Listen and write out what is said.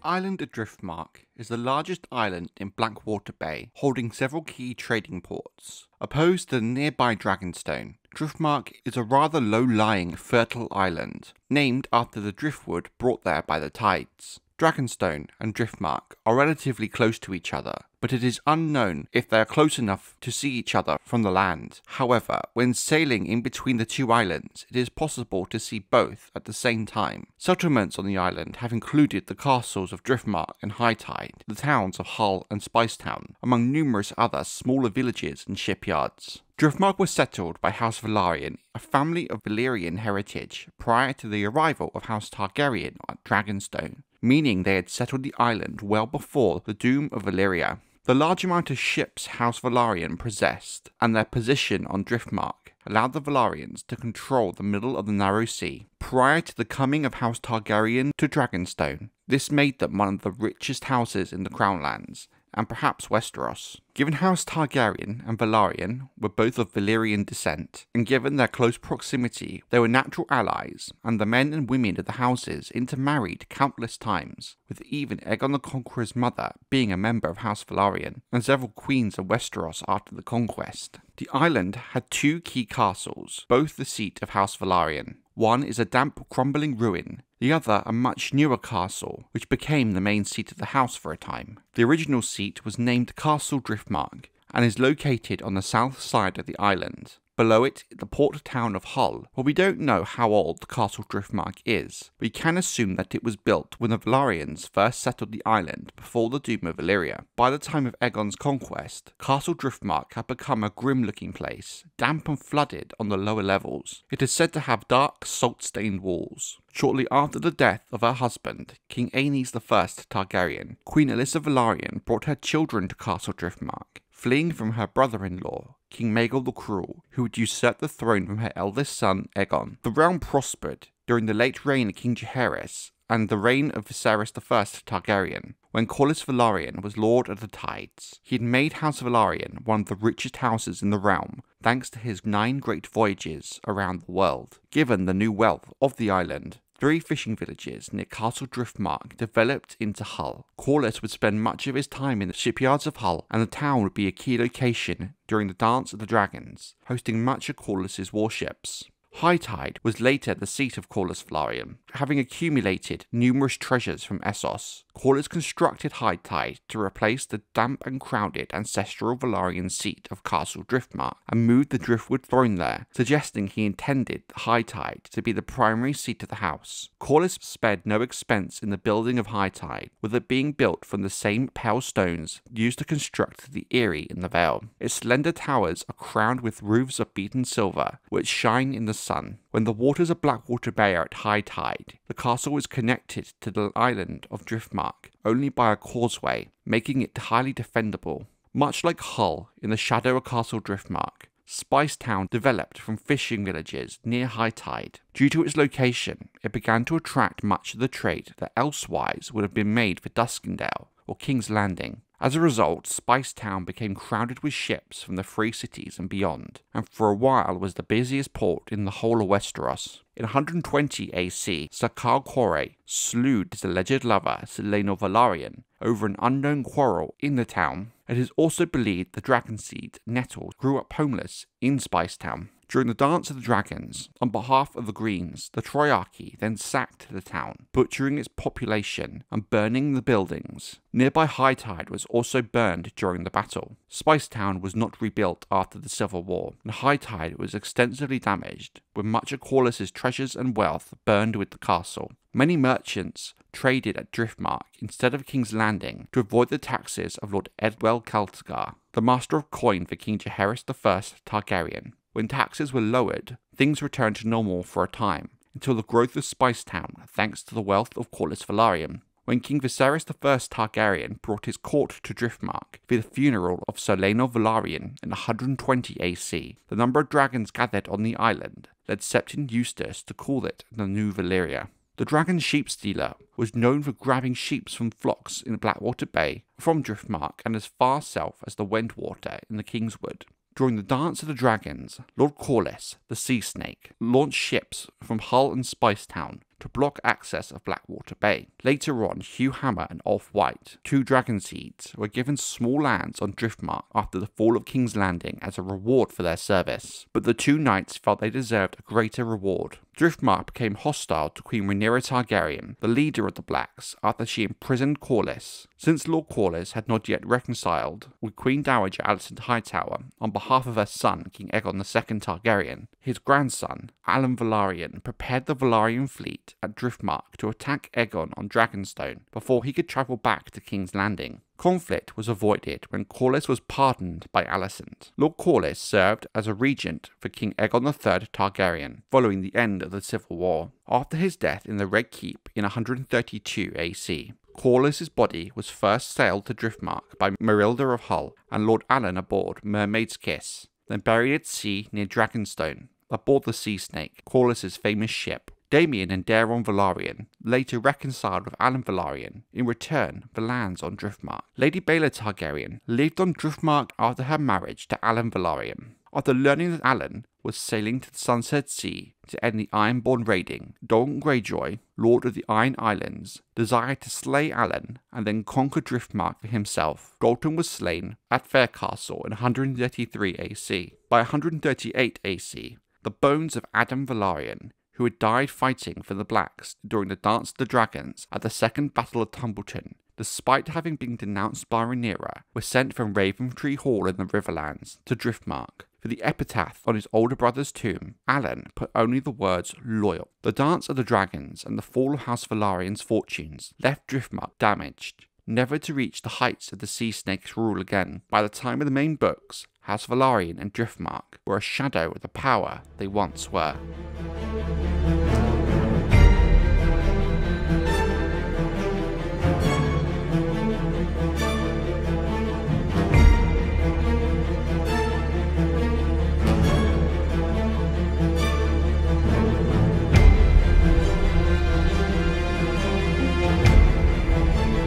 island of Driftmark is the largest island in Blackwater Bay, holding several key trading ports. Opposed to the nearby Dragonstone, Driftmark is a rather low-lying, fertile island, named after the driftwood brought there by the tides. Dragonstone and Driftmark are relatively close to each other, but it is unknown if they are close enough to see each other from the land. However, when sailing in between the two islands, it is possible to see both at the same time. Settlements on the island have included the castles of Driftmark and High Tide, the towns of Hull and Spicetown, among numerous other smaller villages and shipyards. Driftmark was settled by House Velaryon, a family of Valyrian heritage, prior to the arrival of House Targaryen at Dragonstone, meaning they had settled the island well before the doom of Valyria. The large amount of ships House Velaryon possessed, and their position on Driftmark, allowed the Velaryons to control the middle of the narrow sea. Prior to the coming of House Targaryen to Dragonstone, this made them one of the richest houses in the Crownlands, and perhaps Westeros. Given House Targaryen and Velaryon were both of Valyrian descent, and given their close proximity, they were natural allies, and the men and women of the houses intermarried countless times, with even Aegon the Conqueror's mother being a member of House Velaryon, and several queens of Westeros after the Conquest. The island had two key castles, both the seat of House Velaryon. One is a damp, crumbling ruin, the other a much newer castle, which became the main seat of the house for a time. The original seat was named Castle Driftmark, and is located on the south side of the island. Below it, the port town of Hull. Well, we don't know how old Castle Driftmark is. We can assume that it was built when the Velaryons first settled the island before the doom of Valyria. By the time of Aegon's conquest, Castle Driftmark had become a grim-looking place, damp and flooded on the lower levels. It is said to have dark, salt-stained walls. Shortly after the death of her husband, King Aenys I Targaryen, Queen Alyssa Velaryon brought her children to Castle Driftmark. Fleeing from her brother-in-law, King Maegor the Cruel, who had usurped the throne from her eldest son, Aegon. The realm prospered during the late reign of King Jaehaerys and the reign of Viserys I Targaryen, when Corlys Velaryon was Lord of the Tides. He had made House Velaryon one of the richest houses in the realm, thanks to his 9 great voyages around the world. Given the new wealth of the island, 3 fishing villages near Castle Driftmark developed into Hull. Corlys would spend much of his time in the shipyards of Hull, and the town would be a key location during the Dance of the Dragons, hosting much of Corlys's warships. High Tide was later the seat of Corlys Velaryon. Having accumulated numerous treasures from Essos, Corlys constructed High Tide to replace the damp and crowded ancestral Velaryon seat of Castle Driftmark, and moved the driftwood throne there, suggesting he intended High Tide to be the primary seat of the house. Corlys spared no expense in the building of High Tide, with it being built from the same pale stones used to construct the Eyrie in the Vale. Its slender towers are crowned with roofs of beaten silver, which shine in the sun. When the waters of Blackwater Bay are at high tide, the castle is connected to the island of Driftmark only by a causeway, making it highly defendable. Much like Hull in the shadow of Castle Driftmark, Spicetown developed from fishing villages near high tide. Due to its location, it began to attract much of the trade that elsewise would have been made for Duskendale or King's Landing. As a result, Spicetown became crowded with ships from the Free Cities and beyond, and for a while was the busiest port in the whole of Westeros. In 120 AC, Sir Carl Corey slew his alleged lover, Laenor Velaryon, over an unknown quarrel in the town. It is also believed the dragonseed nettle grew up homeless in Spicetown. During the Dance of the Dragons, on behalf of the Greens, the Triarchy then sacked the town, butchering its population and burning the buildings. Nearby High Tide was also burned during the battle. Spicetown was not rebuilt after the Civil War, and High Tide was extensively damaged, with much of Corlys's treasures and wealth burned with the castle. Many merchants traded at Driftmark instead of King's Landing to avoid the taxes of Lord Edwell Celtigar, the master of coin for King Jaehaerys I Targaryen. When taxes were lowered, things returned to normal for a time, until the growth of Spicetown thanks to the wealth of Corlys Velaryon. When King Viserys I Targaryen brought his court to Driftmark for the funeral of Sir Laenor Velaryon in 120 AC, the number of dragons gathered on the island led Septon Eustace to call it the New Valyria. The dragon sheep stealer was known for grabbing sheep from flocks in Blackwater Bay, from Driftmark and as far south as the Wentwater in the Kingswood. During the Dance of the Dragons, Lord Corlys, the Sea Snake, launched ships from Hull and Spicetown to block access of Blackwater Bay. Later on, Hugh Hammer and Ulf White, 2 dragon seeds, were given small lands on Driftmark after the fall of King's Landing as a reward for their service, but the 2 knights felt they deserved a greater reward. Driftmark became hostile to Queen Rhaenyra Targaryen, the leader of the Blacks, after she imprisoned Corlys. Since Lord Corlys had not yet reconciled with Queen Dowager Alicent Hightower on behalf of her son, King Aegon II Targaryen, his grandson, Alan Velaryon, prepared the Valyrian fleet at Driftmark to attack Aegon on Dragonstone before he could travel back to King's Landing. Conflict was avoided when Corlys was pardoned by Alicent. Lord Corlys served as a regent for King Aegon III Targaryen following the end of the Civil War. After his death in the Red Keep in 132 AC, Corlys' body was first sailed to Driftmark by Merilda of Hull and Lord Alan aboard Mermaid's Kiss, then buried at sea near Dragonstone, aboard the Sea Snake, Corlys' famous ship. Daemon and Daeron Velaryon later reconciled with Alan Velaryon in return for lands on Driftmark. Lady Baela Targaryen lived on Driftmark after her marriage to Alan Velaryon. After learning that Alan was sailing to the Sunset Sea to end the Ironborn raiding, Dalton Greyjoy, Lord of the Iron Islands, desired to slay Alan and then conquer Driftmark for himself. Dalton was slain at Faircastle in 133 AC. By 138 AC, the bones of Adam Velaryon, who had died fighting for the Blacks during the Dance of the Dragons at the Second Battle of Tumbleton, despite having been denounced by Rhaenyra, were sent from Raventree Hall in the Riverlands to Driftmark. For the epitaph on his older brother's tomb, Alan put only the words loyal. The Dance of the Dragons and the fall of House Velaryon's fortunes left Driftmark damaged, never to reach the heights of the Sea Snake's rule again. By the time of the main books, House Velaryon and Driftmark were a shadow of the power they once were.